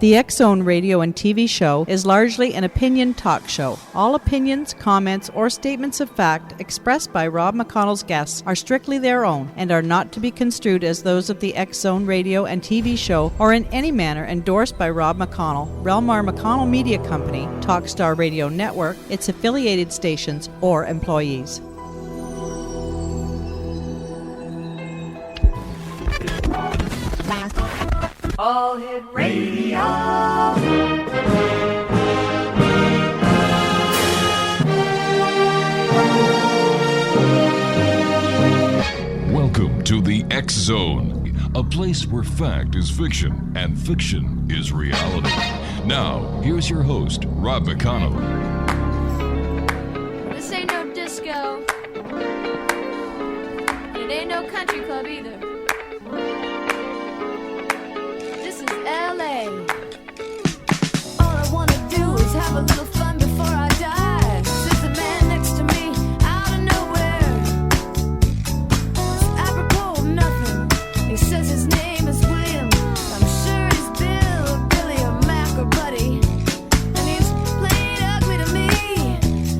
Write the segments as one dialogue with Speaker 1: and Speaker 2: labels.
Speaker 1: The X-Zone radio and TV show is largely an opinion talk show. All opinions, comments, or statements of fact expressed by Rob McConnell's guests are strictly their own and are not to be construed as those of the X-Zone radio and TV show or in any manner endorsed by Rob McConnell, Relmar McConnell Media Company, Talkstar Radio Network, its affiliated stations, or employees.
Speaker 2: All Hit Radio.
Speaker 3: Welcome to the X Zone, a place where fact is fiction and fiction is reality. Now, here's your host, Rob McConnell.
Speaker 4: This ain't no disco. It ain't no country club either. LA. All I wanna do is have a little fun before I die. Sits a man next to me out of nowhere. It's apropos of nothing. He says his name is William. I'm sure he's Bill or Billy or Mac or Buddy. And he's played ugly to me.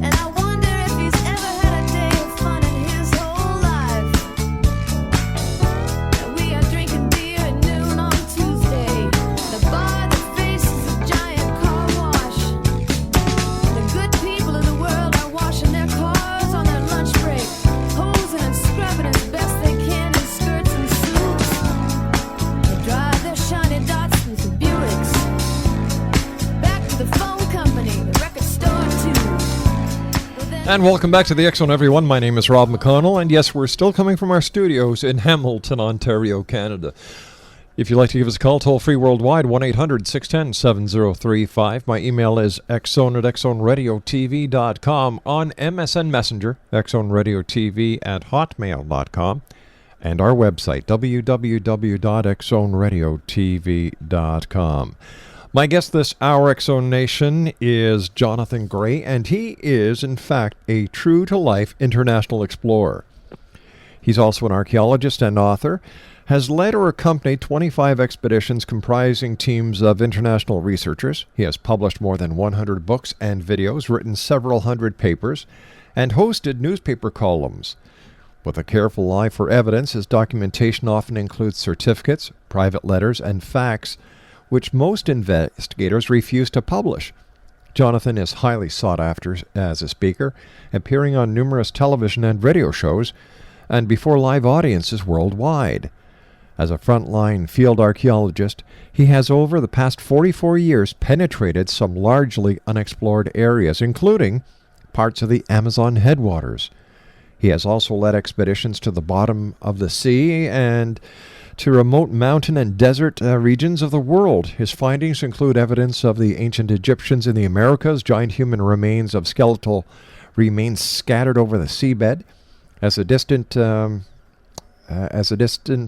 Speaker 4: And I wonder if he's ever had a day of fun in his whole life. And we are drinking beer at noon on Tuesday. The bar that faces a giant car wash. The good people of the world are washing their cars on their lunch break, posing and scrubbing as best they can in skirts and suits. They drive their shiny Datsuns and Buicks back to the phone company, the record store too.
Speaker 5: And welcome back to the X-Zone, everyone. My name is Rob McConnell, and yes, we're still coming from our studios in Hamilton, Ontario, Canada. If you'd like to give us a call, toll-free worldwide, 1-800-610-7035. My email is xzone@xzoneradiotv.com. On MSN Messenger, xzoneradiotv@hotmail.com. And our website, www.xzoneradiotv.com. My guest this hour, X-Zone Nation, is Jonathan Gray, and he is, in fact, a true-to-life international explorer. He's also an archaeologist and author, has led or accompanied 25 expeditions comprising teams of international researchers. He has published more than 100 books and videos, written several hundred papers, and hosted newspaper columns. With a careful eye for evidence, his documentation often includes certificates, private letters, and facts, which most investigators refuse to publish. Jonathan is highly sought after as a speaker, appearing on numerous television and radio shows, and before live audiences worldwide. As a frontline field archaeologist, he has over the past 44 years penetrated some largely unexplored areas, including parts of the Amazon headwaters. He has also led expeditions to the bottom of the sea and to remote mountain and desert regions of the world. His findings include evidence of the ancient Egyptians in the Americas, giant human remains of skeletal remains scattered over the seabed. As a distant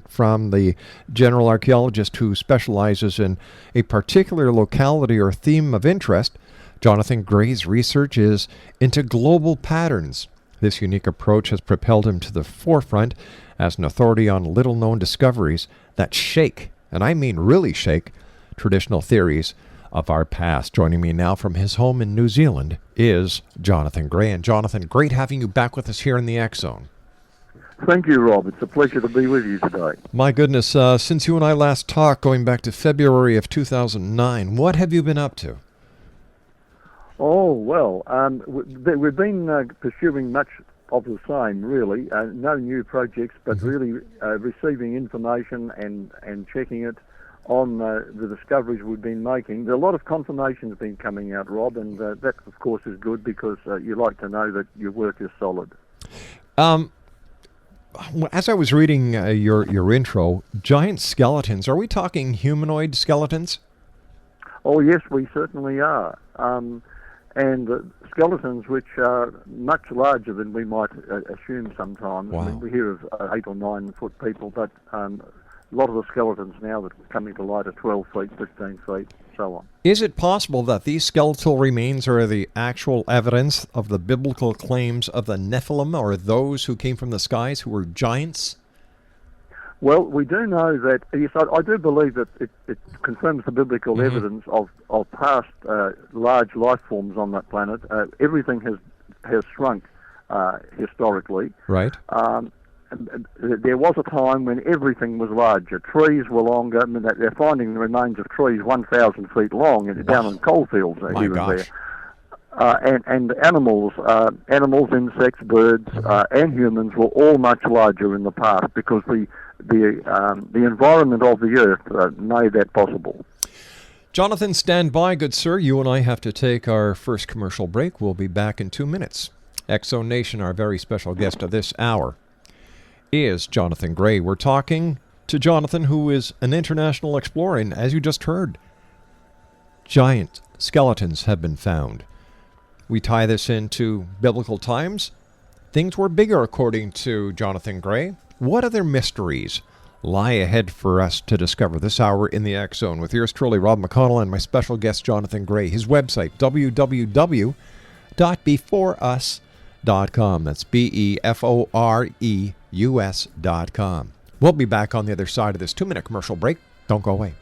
Speaker 5: from the general archaeologist who specializes in a particular locality or theme of interest, Jonathan Gray's research is into global patterns. This unique approach has propelled him to the forefront as an authority on little-known discoveries that shake, and I mean really shake, traditional theories of our past. Joining me now from his home in New Zealand is Jonathan Gray. And Jonathan, great having you back with us here in the X-Zone.
Speaker 6: Thank you, Rob. It's a pleasure to be with you today.
Speaker 5: My goodness, since you and I last talked, going back to February of 2009, what have you been up to?
Speaker 6: Oh, well, we've been pursuing much of the same, really. No new projects, but really receiving information and checking it on the discoveries we've been making. A lot of confirmation has been coming out, Rob, and that, of course, is good because you like to know that your work is solid.
Speaker 5: As I was reading your intro, giant skeletons, are we talking humanoid skeletons?
Speaker 6: Oh, yes, we certainly are. And skeletons which are much larger than we might assume sometimes.
Speaker 5: Wow.
Speaker 6: I mean, we hear of 8 or 9 foot people, but a lot of the skeletons now that are coming to light are 12 feet, 15 feet, so on.
Speaker 5: Is it possible that these skeletal remains are the actual evidence of the biblical claims of the Nephilim, or those who came from the skies who were giants?
Speaker 6: Well, we do know that, yes, I do believe that it confirms the biblical evidence of past large life forms on that planet. Everything has shrunk historically.
Speaker 5: Right.
Speaker 6: There was a time when everything was larger. Trees were longer. I mean, they're finding the remains of trees 1,000 feet long down in coalfields
Speaker 5: My
Speaker 6: here
Speaker 5: gosh.
Speaker 6: and there. And animals, insects, birds, and humans were all much larger in the past because the environment of the Earth made that possible.
Speaker 5: Jonathan, stand by, good sir. You and I have to take our first commercial break. We'll be back in 2 minutes. Exo Nation, our very special guest of this hour, is Jonathan Gray. We're talking to Jonathan, who is an international explorer, and as you just heard, giant skeletons have been found. We tie this into biblical times. Things were bigger, according to Jonathan Gray. What other mysteries lie ahead for us to discover this hour in the X Zone with yours truly, Rob McConnell, and my special guest, Jonathan Gray. His website, www.beforeus.com. That's BEFOREUS.com. We'll be back on the other side of this 2-minute commercial break. Don't go away.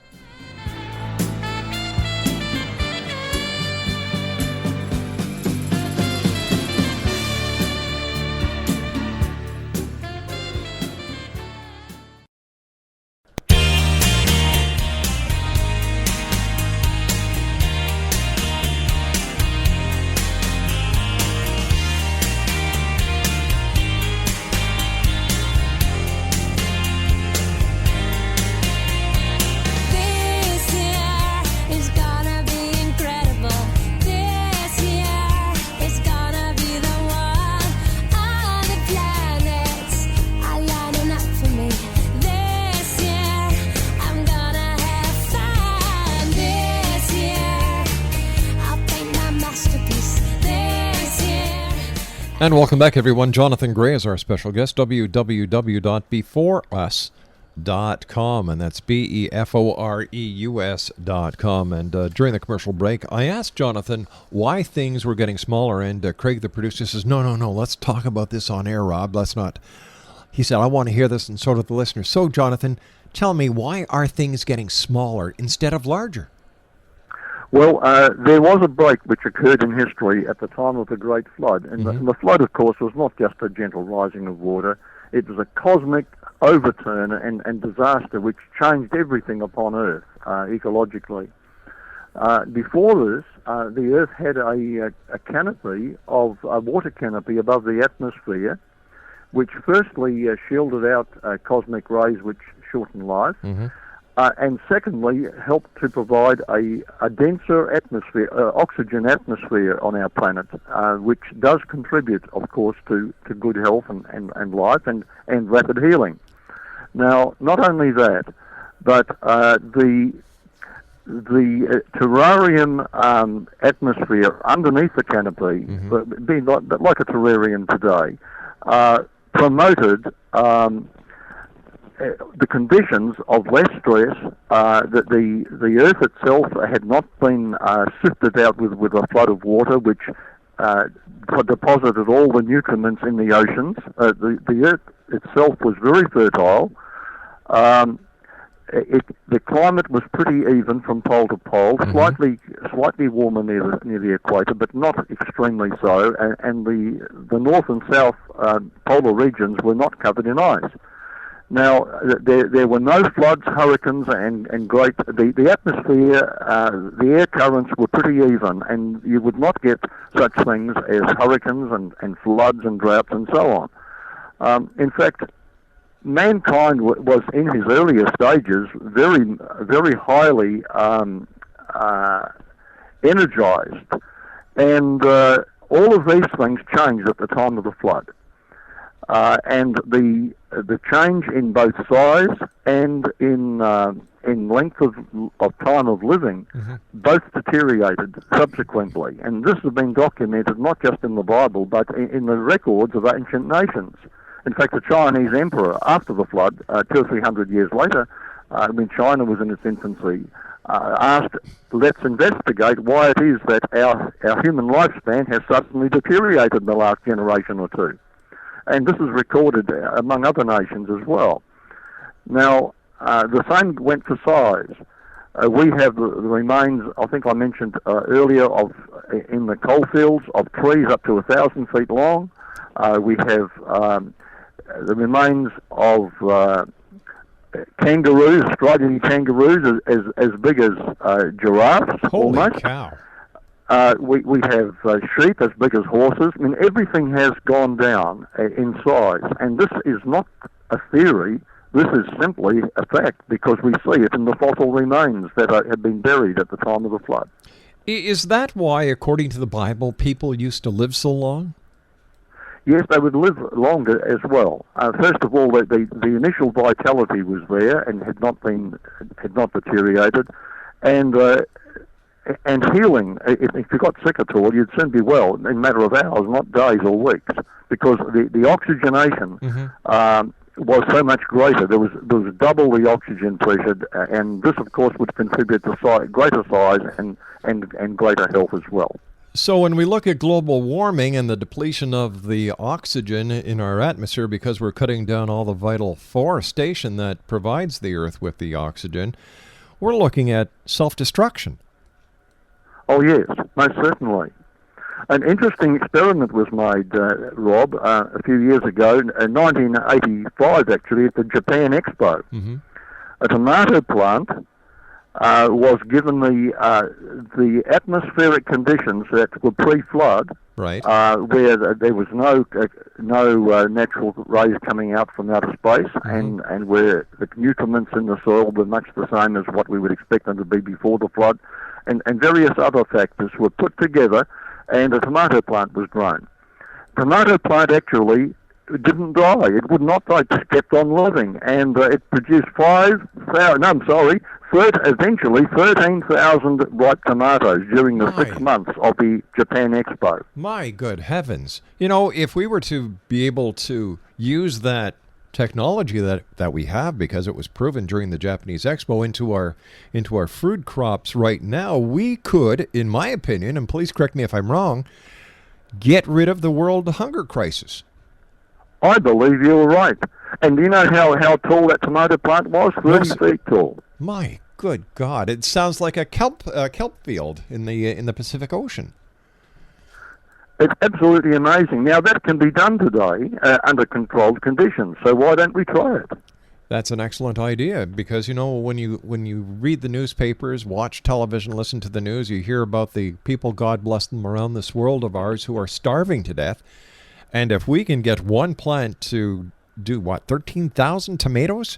Speaker 5: And welcome back, everyone. Jonathan Gray is our special guest, www.beforeus.com, and that's BEFOREUS.com. And during the commercial break, I asked Jonathan why things were getting smaller, and Craig, the producer, says, no, let's talk about this on air, Rob. Let's not. He said, I want to hear this, and so do the listeners. So, Jonathan, tell me, why are things getting smaller instead of larger?
Speaker 6: Well, there was a break which occurred in history at the time of the Great Flood. And the flood, of course, was not just a gentle rising of water. It was a cosmic overturn and disaster which changed everything upon Earth ecologically. Before this, the Earth had a canopy of a water canopy above the atmosphere, which firstly shielded out cosmic rays which shorten life. And secondly, helped to provide a denser atmosphere, oxygen atmosphere on our planet, which does contribute, of course, to good health and life and rapid healing. Now, not only that, but the terrarium atmosphere underneath the canopy, being like a terrarium today, promoted the conditions of less stress, that the Earth itself had not been sifted out with a flood of water, which deposited all the nutriments in the oceans. The Earth itself was very fertile. The climate was pretty even from pole to pole, slightly warmer near the equator, but not extremely so. And the north and south polar regions were not covered in ice. Now, there were no floods, hurricanes, and great... The atmosphere, the air currents were pretty even, and you would not get such things as hurricanes and floods and droughts and so on. In fact, mankind was, in his earlier stages, very, very highly energized. And all of these things changed at the time of the flood. And the change in both size and in length of time of living both deteriorated subsequently. And this has been documented not just in the Bible, but in the records of ancient nations. In fact, the Chinese emperor, after the flood, 200 or 300 years later, when China was in its infancy, asked, let's investigate why it is that our human lifespan has suddenly deteriorated in the last generation or two. And this is recorded among other nations as well. Now, the same went for size. We have the remains, I think I mentioned earlier, of in the coalfields of trees up to 1,000 feet long. We have the remains of kangaroos, Australian kangaroos, as big as giraffes.
Speaker 5: Holy
Speaker 6: almost.
Speaker 5: cow.
Speaker 6: We have sheep as big as horses. I mean, everything has gone down in size, and this is not a theory. This is simply a fact because we see it in the fossil remains that have been buried at the time of the flood.
Speaker 5: Is that why, according to the Bible, people used to live so long?
Speaker 6: Yes, they would live longer as well. First of all, the initial vitality was there and had not deteriorated, and healing. If you got sick at all, you'd soon be well in a matter of hours, not days or weeks, because the oxygenation was so much greater. There was double the oxygen pressure, and this, of course, would contribute to greater size and greater health as well.
Speaker 5: So when we look at global warming and the depletion of the oxygen in our atmosphere because we're cutting down all the vital forestation that provides the Earth with the oxygen, we're looking at self-destruction.
Speaker 6: Oh, yes, most certainly. An interesting experiment was made, Rob, a few years ago, in 1985 actually, at the Japan Expo.
Speaker 5: Mm-hmm.
Speaker 6: A tomato plant was given the atmospheric conditions that were pre-flood,
Speaker 5: right,
Speaker 6: where there was no natural rays coming out from outer space, and where the nutriments in the soil were much the same as what we would expect them to be before the flood, and various other factors were put together, and a tomato plant was grown. Tomato plant actually didn't die. It would not die. It just kept on living, and it produced 13,000 ripe tomatoes during the 6 months of the Japan Expo.
Speaker 5: My good heavens. You know, if we were to be able to use that technology that we have, because it was proven during the Japanese Expo, into our fruit crops right now, we could, in my opinion, and please correct me if I'm wrong, get rid of the world hunger crisis.
Speaker 6: I believe you're right. And do you know how tall that tomato plant was? 30 feet tall.
Speaker 5: My good God! It sounds like a kelp field in the Pacific Ocean.
Speaker 6: It's absolutely amazing. Now that can be done today under controlled conditions. So why don't we try it?
Speaker 5: That's an excellent idea, because you know, when you read the newspapers, watch television, listen to the news, you hear about the people, God bless them, around this world of ours who are starving to death. And if we can get one plant to do 13,000 tomatoes?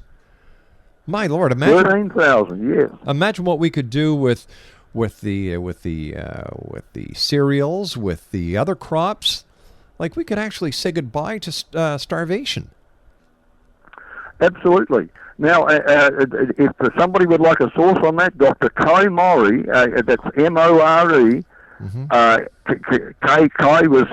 Speaker 5: My Lord, imagine
Speaker 6: 13,000, yes.
Speaker 5: Imagine what we could do with the cereals, with the other crops. Like, we could actually say goodbye to starvation.
Speaker 6: Absolutely. Now, if somebody would like a source on that, Dr. Kai Mori, that's M-O-R-E, Kai was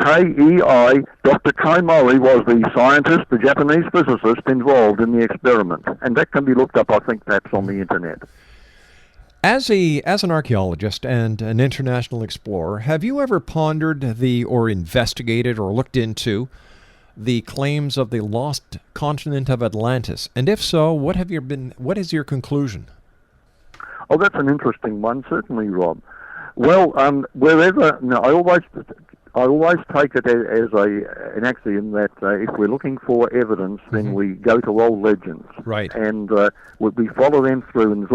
Speaker 6: K-E-I, Dr. Kai Mori was the scientist, the Japanese physicist involved in the experiment. And that can be looked up, I think, perhaps on the internet.
Speaker 5: As an archaeologist and an international explorer, have you ever pondered or investigated or looked into the claims of the lost continent of Atlantis? And if so, what is your conclusion?
Speaker 6: Oh, that's an interesting one, certainly, Rob. Well, I always take it as an axiom that if we're looking for evidence, then we go to old legends.
Speaker 5: Right.
Speaker 6: And we follow them through, and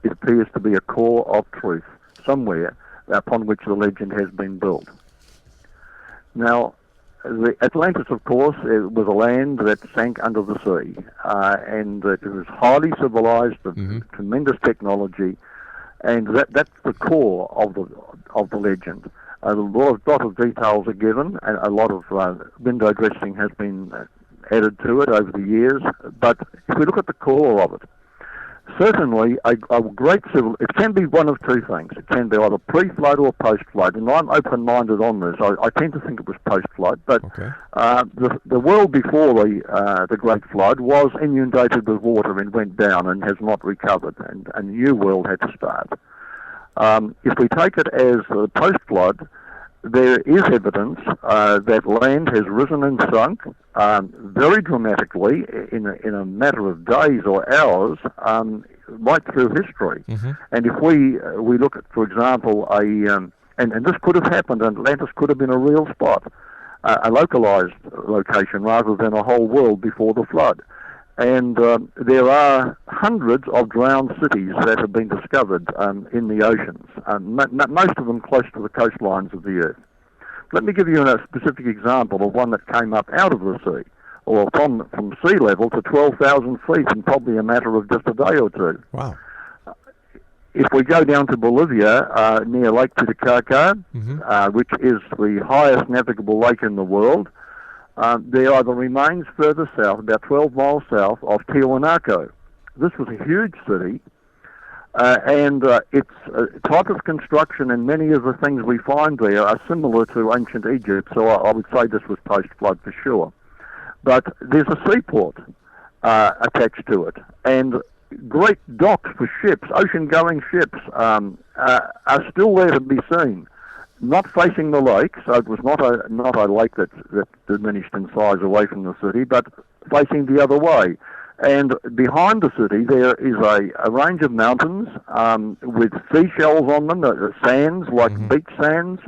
Speaker 6: it appears to be a core of truth somewhere upon which the legend has been built. Now, the Atlantis, of course, was a land that sank under the sea, and it was highly civilized, tremendous technology, and that's the core of the legend. A lot of details are given, and a lot of window dressing has been added to it over the years. But if we look at the core of it, certainly a great it can be one of two things. It can be either pre-flood or post-flood, and I'm open-minded on this. I tend to think it was post-flood, but the world before the Great Flood was inundated with water and went down and has not recovered, and a new world had to start. If we take it as post-flood, there is evidence that land has risen and sunk very dramatically in a matter of days or hours, right through history. And if we look at, for example, and this could have happened, Atlantis could have been a real spot, a localized location rather than a whole world before the flood. And there are hundreds of drowned cities that have been discovered in the oceans, most of them close to the coastlines of the Earth. Let me give you a specific example of one that came up out of the sea, or from sea level to 12,000 feet in probably a matter of just a day or two.
Speaker 5: Wow.
Speaker 6: If we go down to Bolivia, near Lake Titicaca, which is the highest navigable lake in the world, there are the remains further south, about 12 miles south, of Tiwanaku. This was a huge city, and its type of construction and many of the things we find there are similar to ancient Egypt, so I would say this was post-flood for sure. But there's a seaport attached to it, and great docks for ships, ocean-going ships, are still there to be seen. Not facing the lake, so it was not a lake that diminished in size away from the city, but facing the other way. And behind the city there is a range of mountains with seashells on them, sands, like beach sands,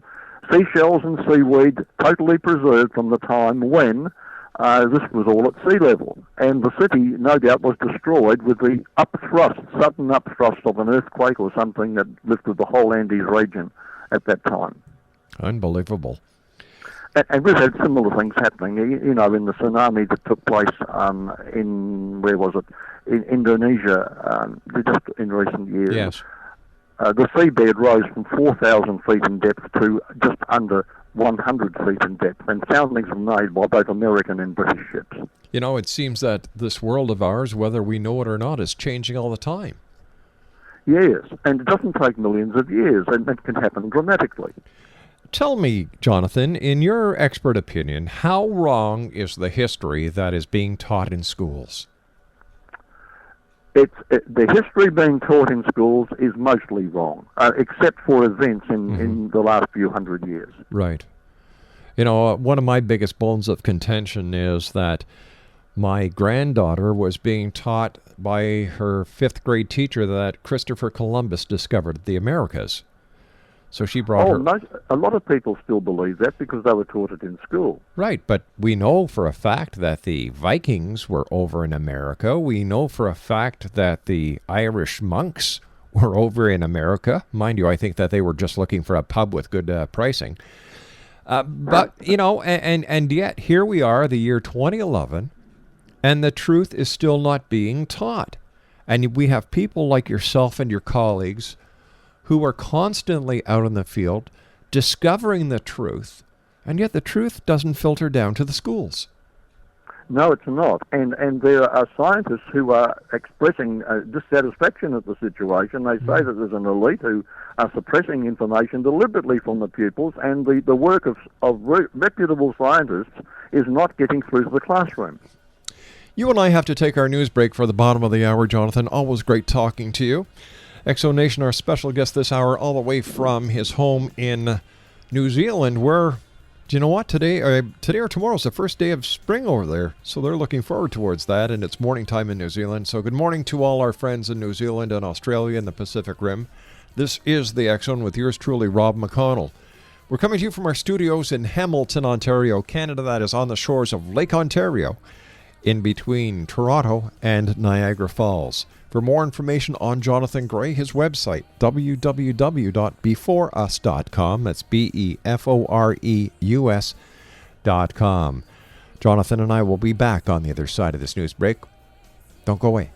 Speaker 6: seashells and seaweed totally preserved from the time when this was all at sea level. And the city, no doubt, was destroyed with the sudden upthrust of an earthquake or something that lifted the whole Andes region at that time.
Speaker 5: Unbelievable.
Speaker 6: And we've had similar things happening, in the tsunami that took place in Indonesia, just in recent years.
Speaker 5: Yes.
Speaker 6: The seabed rose from 4,000 feet in depth to just under 100 feet in depth, and soundings were made by both American and British ships.
Speaker 5: It seems that this world of ours, whether we know it or not, is changing all the time.
Speaker 6: Yes, and it doesn't take millions of years, and it can happen dramatically.
Speaker 5: Tell me, Jonathan, in your expert opinion, how wrong is the history that is being taught in schools?
Speaker 6: The history being taught in schools is mostly wrong, except for events in the last few hundred years.
Speaker 5: Right. One of my biggest bones of contention is that my granddaughter was being taught by her 5th grade teacher that Christopher Columbus discovered the Americas. So she brought her...
Speaker 6: a lot of people still believe that because they were taught it in school.
Speaker 5: Right, but we know for a fact that the Vikings were over in America. We know for a fact that the Irish monks were over in America. Mind you, I think that they were just looking for a pub with good pricing. But, and yet here we are, the year 2011, and the truth is still not being taught. And we have people like yourself and your colleagues who are constantly out in the field discovering the truth, and yet the truth doesn't filter down to the schools.
Speaker 6: No, it's not. And there are scientists who are expressing dissatisfaction at the situation. They say that there's an elite who are suppressing information deliberately from the pupils, and the work of reputable scientists is not getting through to the classroom.
Speaker 5: You and I have to take our news break for the bottom of the hour, Jonathan. Always great talking to you. Exonation, our special guest this hour, all the way from his home in New Zealand, where, do you know what, today or tomorrow is the first day of spring over there, so they're looking forward towards that, and it's morning time in New Zealand. So good morning to all our friends in New Zealand and Australia and the Pacific Rim. This is the X-Zone with yours truly, Rob McConnell. We're coming to you from our studios in Hamilton, Ontario, Canada. That is on the shores of Lake Ontario, in between Toronto and Niagara Falls. For more information on Jonathan Gray, his website, www.beforeus.com. That's BEFOREUS.com. Jonathan and I will be back on the other side of this news break. Don't go away.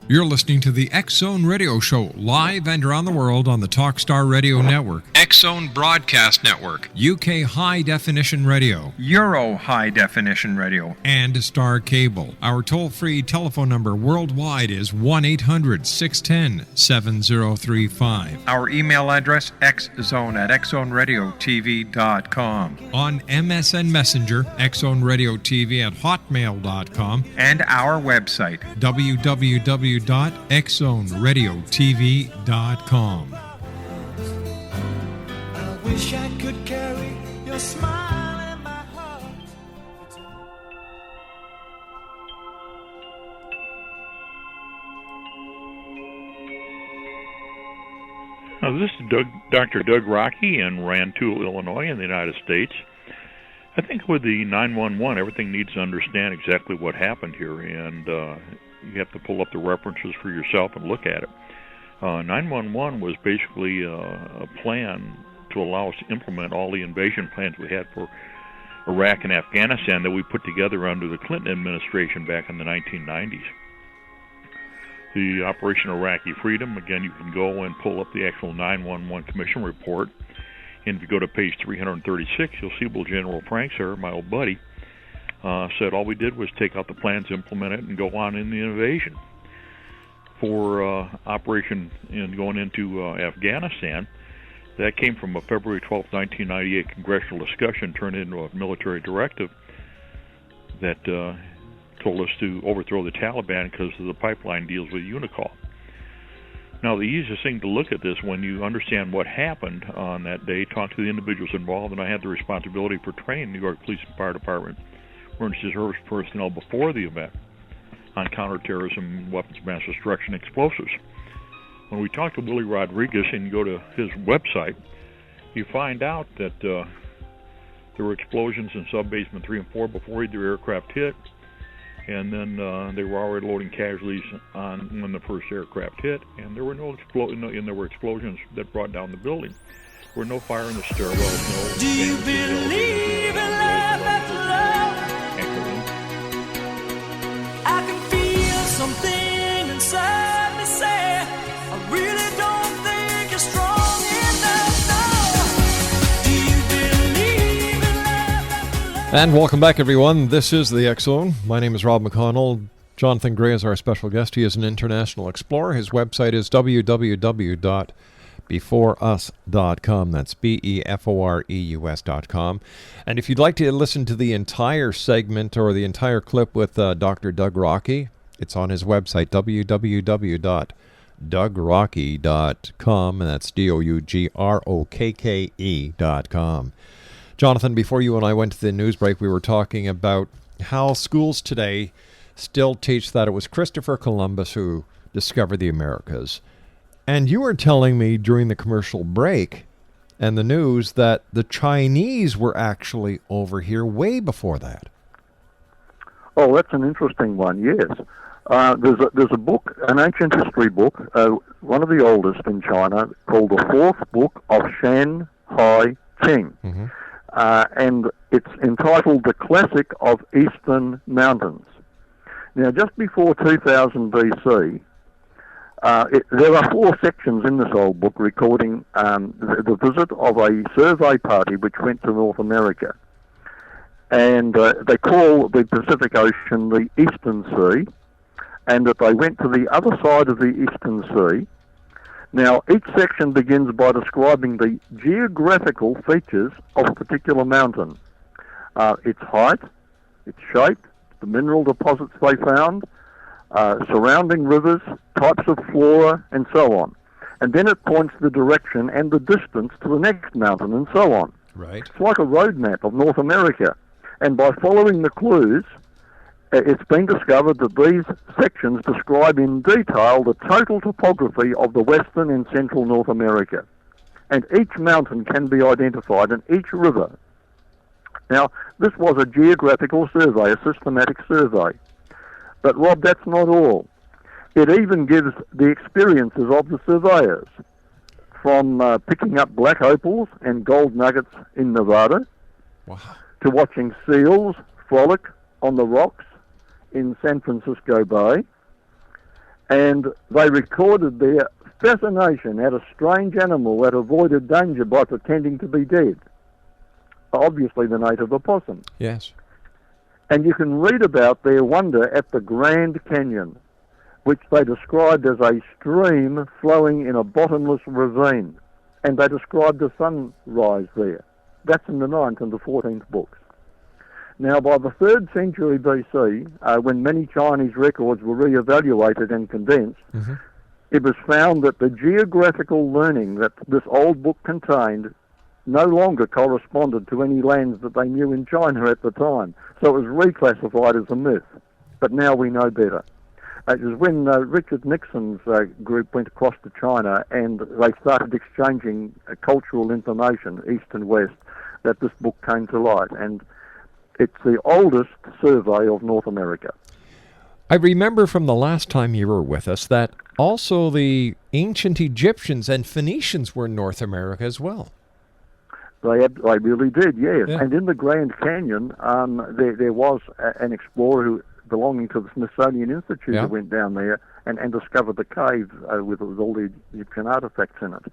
Speaker 7: You're listening to the X-Zone Radio Show, live and around the world on the Talkstar Radio Network. X
Speaker 5: X-Zone Broadcast Network, UK High Definition Radio, Euro High Definition Radio, and Star Cable. Our toll-free telephone number worldwide is 1-800-610-7035. Our email address, xzone@xzoneradiotv.com. On MSN Messenger, xzoneradiotv@hotmail.com, and our website, www.xzoneradiotv.com.
Speaker 2: Wish I could carry your smile in my heart.
Speaker 7: This is Dr. Doug Rocky in Rantoul, Illinois, in the United States. I think with the 911, everything needs to understand exactly what happened here, and you have to pull up the references for yourself and look at it. 911 was basically a plan to allow us to implement all the invasion plans we had for Iraq and Afghanistan that we put together under the Clinton administration back in the 1990s. The Operation Iraqi Freedom, again, you can go and pull up the actual 911 Commission report, and if you go to page 336, you'll see Well, General Franks there, my old buddy, said all we did was take out the plans, implement it, and go on in the invasion. For Operation going into Afghanistan, that came from a February 12, 1998 congressional discussion turned into a military directive that told us to overthrow the Taliban because of the pipeline deals with Unicol. Now, the easiest thing to look at this when you understand what happened on that day, talk to the individuals involved, and I had the responsibility for training New York Police and Fire Department emergency service personnel before the event on counterterrorism, weapons of mass destruction, explosives. When we talk to Willie Rodriguez and you go to his website, you find out that there were explosions in sub-basement 3 and 4 before either aircraft hit, and then they were already loading casualties on when the first aircraft hit, and there were there were explosions that brought down the building. There were no fire in the stairwells. No.
Speaker 2: Do you believe in love after love? I can feel something inside me say, I really don't think you're strong enough, no. Do you believe in love after love?
Speaker 5: And welcome back, everyone. This is the X-Zone. My name is Rob McConnell. Jonathan Gray is our special guest. He is an international explorer. His website is www.beforeus.com. That's BEFOREUS.com. And if you'd like to listen to the entire segment or the entire clip with Dr. Doug Rocky, it's on his website, www.dougrocky.com, and that's DOUGROKKE.com. Jonathan, before you and I went to the news break, we were talking about how schools today still teach that it was Christopher Columbus who discovered the Americas. And you were telling me during the commercial break and the news that the Chinese were actually over here way before that.
Speaker 6: Oh, that's an interesting one, yes. There's a book, an ancient history book, one of the oldest in China, called the Fourth Book of Shanhai Qing. Mm-hmm. And it's entitled The Classic of Eastern Mountains. Now, just before 2000 BC, there are 4 sections in this old book recording the visit of a survey party which went to North America. And they call the Pacific Ocean the Eastern Sea, and that they went to the other side of the Eastern Sea. Now, each section begins by describing the geographical features of a particular mountain. Its height, its shape, the mineral deposits they found, surrounding rivers, types of flora, and so on. And then it points the direction and the distance to the next mountain, and so on.
Speaker 5: Right.
Speaker 6: It's like a road map of North America. And by following the clues, it's been discovered that these sections describe in detail the total topography of the western and central North America. And each mountain can be identified and each river. Now, this was a geographical survey, a systematic survey. But, Rob, that's not all. It even gives the experiences of the surveyors, from picking up black opals and gold nuggets in Nevada,
Speaker 5: wow,
Speaker 6: to watching seals frolic on the rocks in San Francisco Bay. And they recorded their fascination at a strange animal that avoided danger by pretending to be dead. Obviously the native opossum.
Speaker 5: Yes.
Speaker 6: And you can read about their wonder at the Grand Canyon, which they described as a stream flowing in a bottomless ravine. And they described the sunrise there. That's in the 9th and the 14th books. Now, by the 3rd century BC, when many Chinese records were re-evaluated and condensed, it was found that the geographical learning that this old book contained no longer corresponded to any lands that they knew in China at the time. So it was reclassified as a myth. But now we know better. It was when Richard Nixon's group went across to China and they started exchanging cultural information, east and west, that this book came to light. And it's the oldest survey of North America.
Speaker 5: I remember from the last time you were with us that also the ancient Egyptians and Phoenicians were in North America as well.
Speaker 6: They really did, yes.
Speaker 5: Yeah.
Speaker 6: And in the Grand Canyon, there was an explorer who belonging to the Smithsonian Institute that went down there and discovered the cave with all the Egyptian artifacts in it.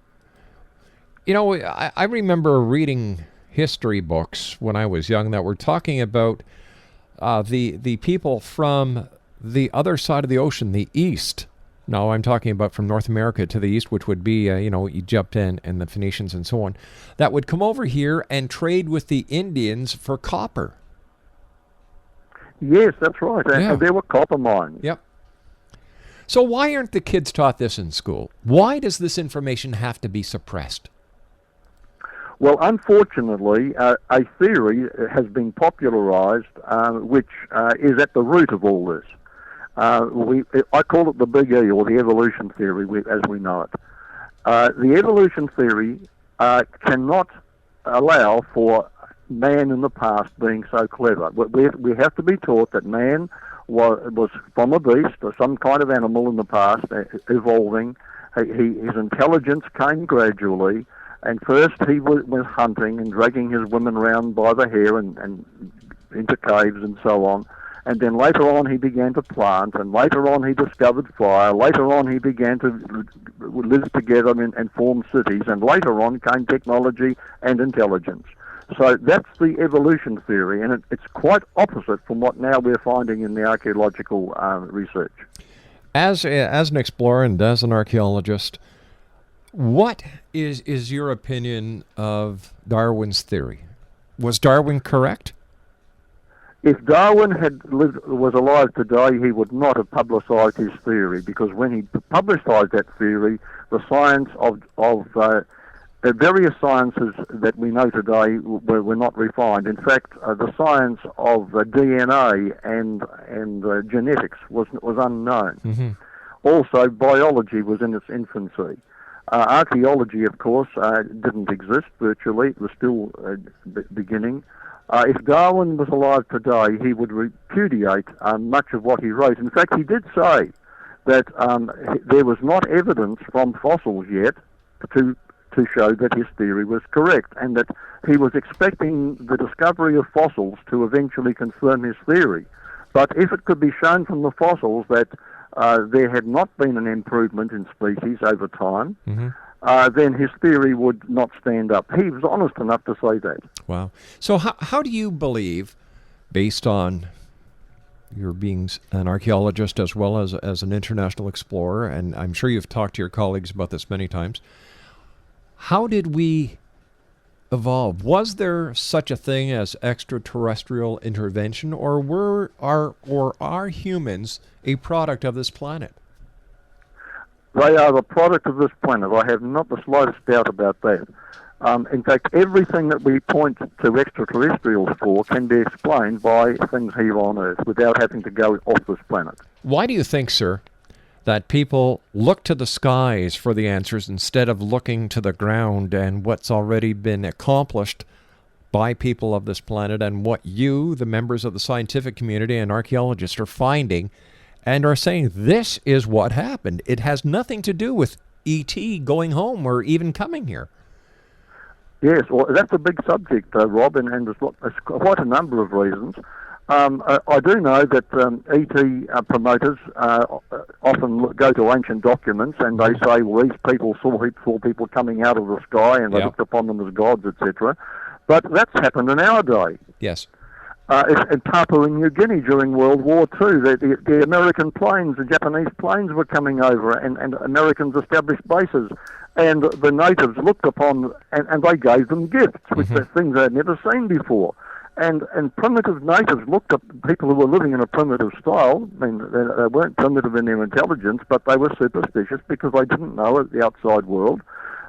Speaker 5: You know, I remember reading history books when I was young that were talking about the people from the other side of the ocean, the east. Now I'm talking about from North America to the east, which would be, Egypt and the Phoenicians and so on, that would come over here and trade with the Indians for copper.
Speaker 6: Yes, that's right. And there were copper mines.
Speaker 5: Yep. So why aren't the kids taught this in school? Why does this information have to be suppressed?
Speaker 6: Well, unfortunately, a theory has been popularized which is at the root of all this. I call it the Big E, or the evolution theory, as we know it. The evolution theory cannot allow for man in the past being so clever. We have to be taught that man was from a beast or some kind of animal in the past, evolving. His intelligence came gradually, and first he was hunting and dragging his women around by the hair and into caves and so on. And then later on he began to plant, and later on he discovered fire. Later on he began to live together and form cities, and later on came technology and intelligence. So that's the evolution theory, and it's quite opposite from what now we're finding in the archaeological research.
Speaker 5: As an explorer and as an archaeologist, what is your opinion of Darwin's theory? Was Darwin correct?
Speaker 6: If Darwin was alive today, he would not have publicised his theory, because when he publicised that theory, the science of various sciences that we know today were not refined. In fact, the science of DNA and genetics was unknown. Mm-hmm. Also, biology was in its infancy. Archaeology, of course, didn't exist virtually. It was still beginning. If Darwin was alive today, he would repudiate much of what he wrote. In fact, he did say that there was not evidence from fossils yet to show that his theory was correct, and that he was expecting the discovery of fossils to eventually confirm his theory. But if it could be shown from the fossils that there had not been an improvement in species over time, mm-hmm. Then his theory would not stand up. He was honest enough to say that.
Speaker 5: Wow. So how do you believe, based on your being an archaeologist as well as an international explorer, and I'm sure you've talked to your colleagues about this many times, how did we evolve? Was there such a thing as extraterrestrial intervention, or are humans a product of this planet?
Speaker 6: They are the product of this planet. I have not the slightest doubt about that. In fact, everything that we point to extraterrestrials for can be explained by things here on Earth without having to go off this planet.
Speaker 5: Why do you think, sir, that people look to the skies for the answers instead of looking to the ground and what's already been accomplished by people of this planet, and what you, the members of the scientific community and archaeologists, are finding and are saying this is what happened? It has nothing to do with E.T. going home or even coming here. Yes,
Speaker 6: well, that's a big subject, Rob, and there's quite a number of reasons. I do know that ET promoters often go to ancient documents and they say, well, these people saw people coming out of the sky and they looked upon them as gods, etc. But that's happened in our day.
Speaker 5: Yes.
Speaker 6: In Papua New Guinea during World War II, the American planes, the Japanese planes were coming over and Americans established bases. And the natives looked upon, and they gave them gifts, which are things they'd never seen before. And primitive natives looked at people who were living in a primitive style. I mean, they weren't primitive in their intelligence, but they were superstitious because they didn't know the outside world.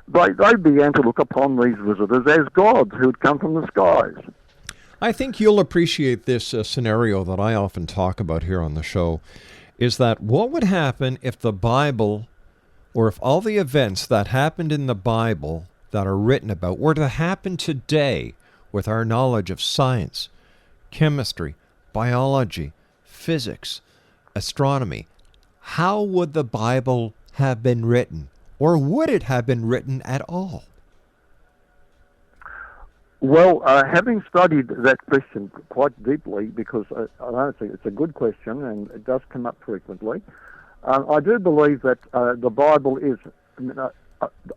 Speaker 6: They began to look upon these visitors as gods who had come from the skies.
Speaker 5: I think you'll appreciate this scenario that I often talk about here on the show, is that what would happen if the Bible, or if all the events that happened in the Bible that are written about were to happen today with our knowledge of science, chemistry, biology, physics, astronomy? How would the Bible have been written? Or would it have been written at all?
Speaker 6: Well, having studied that question quite deeply, because I know it's a good question and it does come up frequently, I do believe that the Bible is...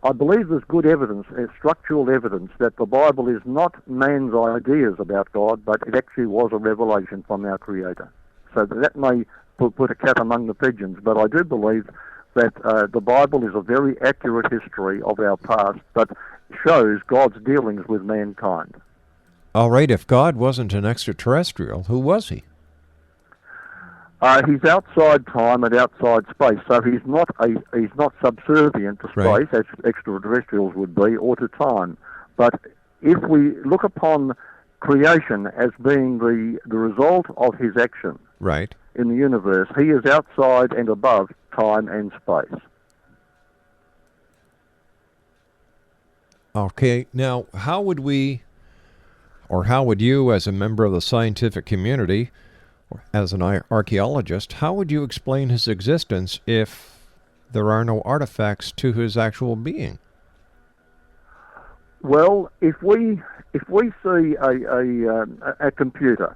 Speaker 6: I believe there's good evidence, structural evidence, that the Bible is not man's ideas about God, but it actually was a revelation from our Creator. So that may put a cat among the pigeons, but I do believe that the Bible is a very accurate history of our past, but shows God's dealings with mankind.
Speaker 5: All right, if God wasn't an extraterrestrial, who was he?
Speaker 6: He's outside time and outside space, so he's not subservient to space, as extraterrestrials would be, or to time. But if we look upon creation as being the result of his action in the universe, he is outside and above time and space.
Speaker 5: Okay, now how would we, or how would you as a member of the scientific community, as an archaeologist, how would you explain his existence if there are no artifacts to his actual being?
Speaker 6: Well, if we see a computer,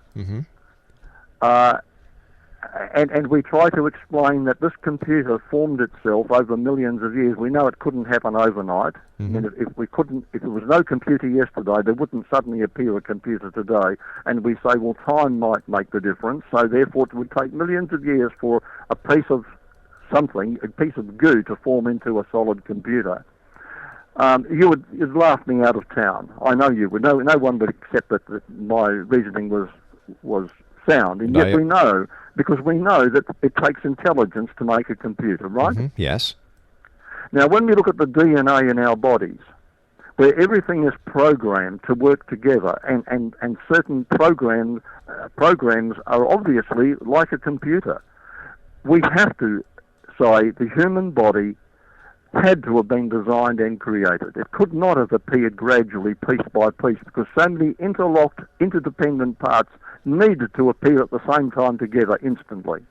Speaker 6: and we try to explain that this computer formed itself over millions of years, we know it couldn't happen overnight. I mean, if there was no computer yesterday, there wouldn't suddenly appear a computer today. And we say, well, time might make the difference. So therefore, it would take millions of years for a piece of something, a piece of goo, to form into a solid computer. You'd laugh me out of town. I know you would. No one would accept that my reasoning was sound, and yet we know, because we know that it takes intelligence to make a computer, right?
Speaker 5: Yes. Now,
Speaker 6: when we look at the DNA in our bodies, where everything is programmed to work together, and certain programs are obviously like a computer, we have to say the human body had to have been designed and created. It could not have appeared gradually, piece by piece, because so many interlocked, interdependent parts needed to appear at the same time together instantly.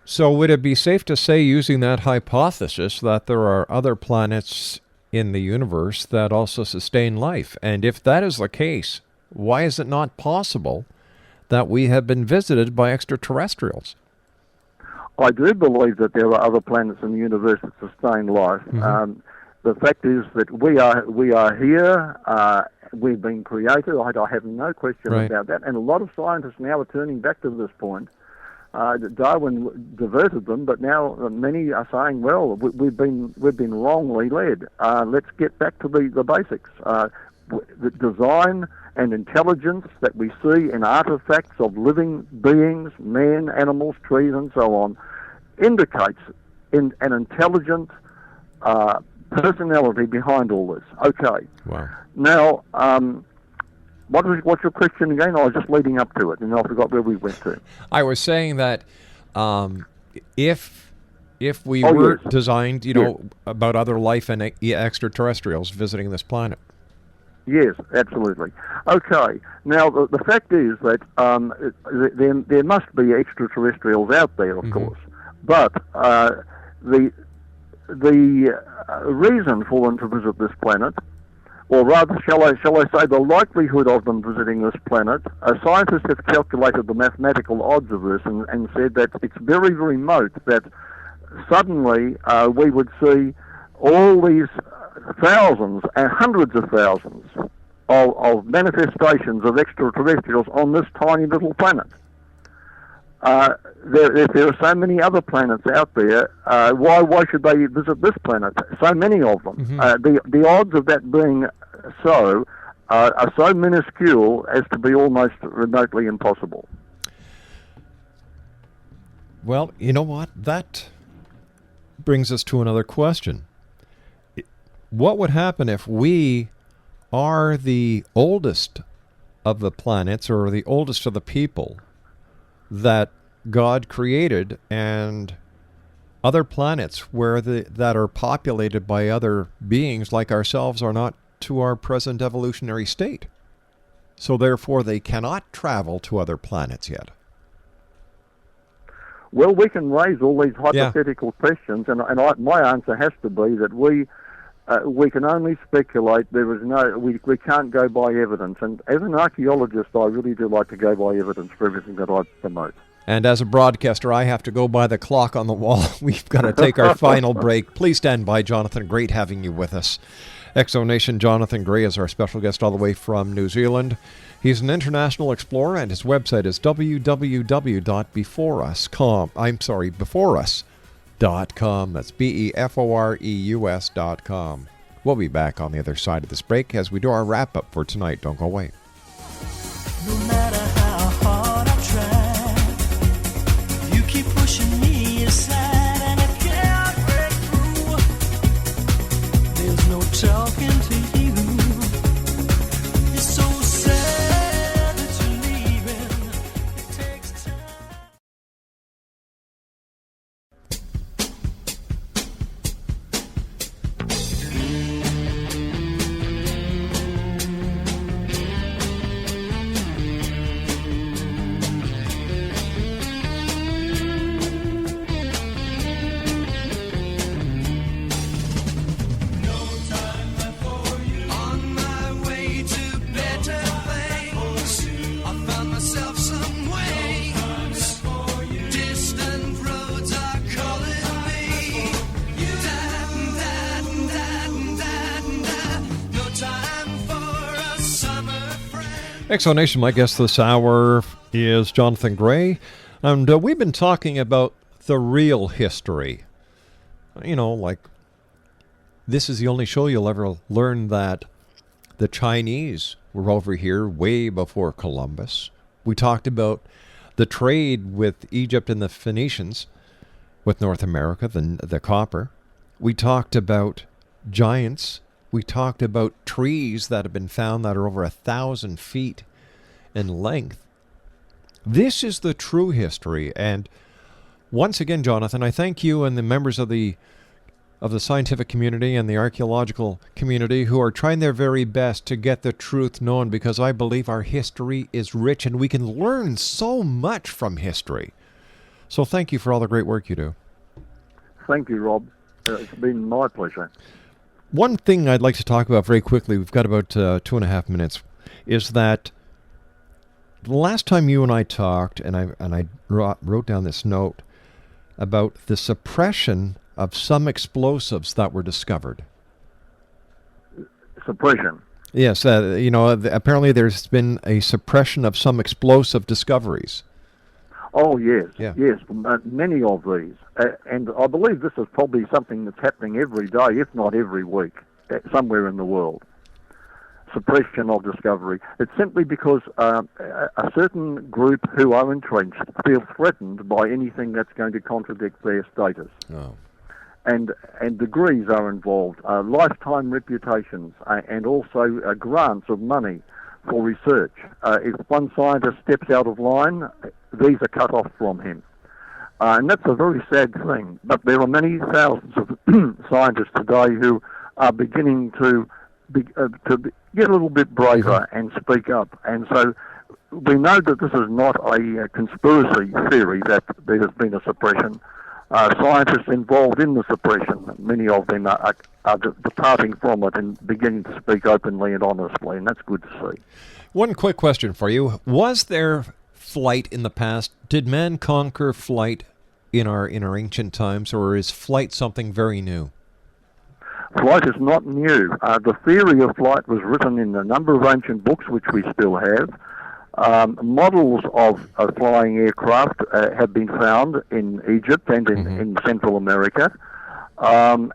Speaker 5: So would it be safe to say, using that hypothesis, that there are other planets in the universe that also sustain life? And if that is the case, why is it not possible that we have been visited by extraterrestrials?
Speaker 6: I do believe that there are other planets in the universe that sustain life. The fact is that we are here. We've been created. I have no question about that. And a lot of scientists now are turning back to this point. Darwin diverted them, but now many are saying, well, we've been wrongly led. Let's get back to the basics. The design and intelligence that we see in artifacts of living beings, men, animals, trees, and so on, indicates an intelligent personality behind all this. Okay.
Speaker 5: Wow.
Speaker 6: Now, what's your question again? I was just leading up to it, and I forgot where we went to.
Speaker 5: I was saying that if we were designed, about other life and extraterrestrials visiting this planet.
Speaker 6: Yes, absolutely. Okay. Now, the fact is that there must be extraterrestrials out there, of course, but the reason for them to visit this planet or rather, shall I say, the likelihood of them visiting this planet. Scientists have calculated the mathematical odds of this and said that it's very remote that suddenly we would see all these thousands and hundreds of thousands of manifestations of extraterrestrials on this tiny little planet. If there are so many other planets out there, why should they visit this planet? So many of them. The odds of that being so are so minuscule as to be almost remotely impossible.
Speaker 5: Well, you know what? That brings us to another question. What would happen if we are the oldest of the planets, or the oldest of the people that God created, and other planets that are populated by other beings like ourselves are not to our present evolutionary state? So therefore they cannot travel to other planets yet.
Speaker 6: Well, we can raise all these hypothetical questions, and my answer has to be that we can only speculate. We can't go by evidence. And as an archaeologist, I really do like to go by evidence for everything that I promote.
Speaker 5: And as a broadcaster, I have to go by the clock on the wall. We've got to take our final break. Please stand by, Jonathan. Great having you with us. Exonation Jonathan Gray is our special guest all the way from New Zealand. He's an international explorer, and his website is beforeus.com. That's beforeus.com. We'll be back on the other side of this break as we do our wrap-up for tonight. Don't go away.
Speaker 2: No matter how hard I try, you keep pushing me aside and I can't break through. There's no talking to you. It's so sad that you're leaving. It takes time. On my way to better things, I found myself some ways. Distant roads are calling me. No time for a summer friend.
Speaker 5: Exonation, my guest this hour is Jonathan Gray, and we've been talking about the real history. You know, like, this is the only show you'll ever learn that the Chinese were over here way before Columbus. We talked about the trade with Egypt and the Phoenicians, with North America, the copper. We talked about giants. We talked about trees that have been found that are over 1,000 feet in length. This is the true history. And once again, Jonathan, I thank you and the members of the scientific community and the archaeological community who are trying their very best to get the truth known, because I believe our history is rich and we can learn so much from history. So thank you for all the great work you do.
Speaker 6: Thank you, Rob. It's been my pleasure.
Speaker 5: One thing I'd like to talk about very quickly, we've got about 2.5 minutes, is that the last time you and I talked, and I wrote down this note about the suppression of some explosives that were discovered.
Speaker 6: Suppression.
Speaker 5: Yes, apparently there's been a suppression of some explosive discoveries.
Speaker 6: Oh, yes,
Speaker 5: Yeah.
Speaker 6: yes, many of these. And I believe this is probably something that's happening every day, if not every week, somewhere in the world. Suppression of discovery. It's simply because a certain group who are entrenched feel threatened by anything that's going to contradict their status.
Speaker 5: Oh.
Speaker 6: And degrees are involved, lifetime reputations, and also grants of money for research. If one scientist steps out of line, these are cut off from him. And that's a very sad thing. But there are many thousands of scientists today who are beginning to get a little bit braver and speak up. And so we know that this is not a conspiracy theory that there has been a suppression. scientists involved in the suppression, many of them are departing from it and beginning to speak openly and honestly, and that's good to see.
Speaker 5: One quick question for you. Was there flight in the past? Did man conquer flight in our ancient times, or is flight something very new?
Speaker 6: Flight is not new. The theory of flight was written in a number of ancient books, which we still have. Models of flying aircraft have been found in Egypt and in Central America, and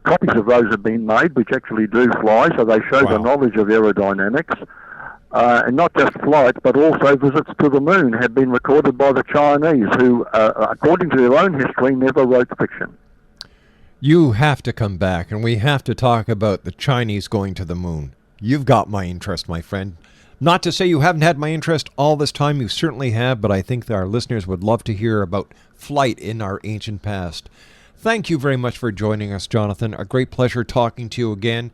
Speaker 6: copies of those have been made, which actually do fly, so they show the knowledge of aerodynamics. And not just flight, but also visits to the moon have been recorded by the Chinese, who, according to their own history, never wrote fiction.
Speaker 5: You have to come back, and we have to talk about the Chinese going to the moon. You've got my interest, my friend. Not to say you haven't had my interest all this time, you certainly have, but I think that our listeners would love to hear about flight in our ancient past. Thank you very much for joining us, Jonathan. A great pleasure talking to you again,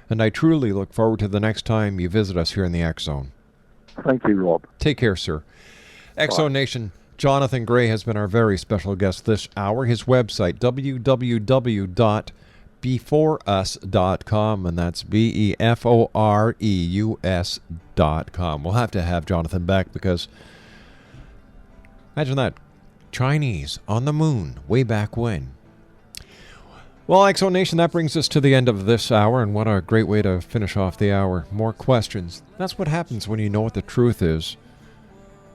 Speaker 5: and I truly look forward to the next time you visit us here in the X Zone.
Speaker 6: Thank you, Rob.
Speaker 5: Take care, sir. X Zone Nation, Jonathan Gray has been our very special guest this hour. His website, www.beforeus.com, and that's BEFOREUS.com. We'll have to have Jonathan back because, imagine that, Chinese on the moon way back when. Well, X Zone Nation, that brings us to the end of this hour, and what a great way to finish off the hour. More questions. That's what happens when you know what the truth is.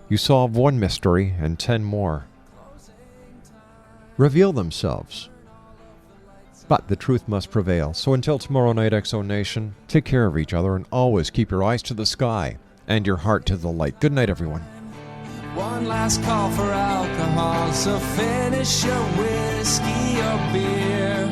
Speaker 5: You solve one mystery, and 10 more reveal themselves. But the truth must prevail. So until tomorrow night, X Zone Nation, take care of each other, and always keep your eyes to the sky and your heart to the light. Good night, everyone.
Speaker 2: One last call for alcohol, so finish your whiskey or beer.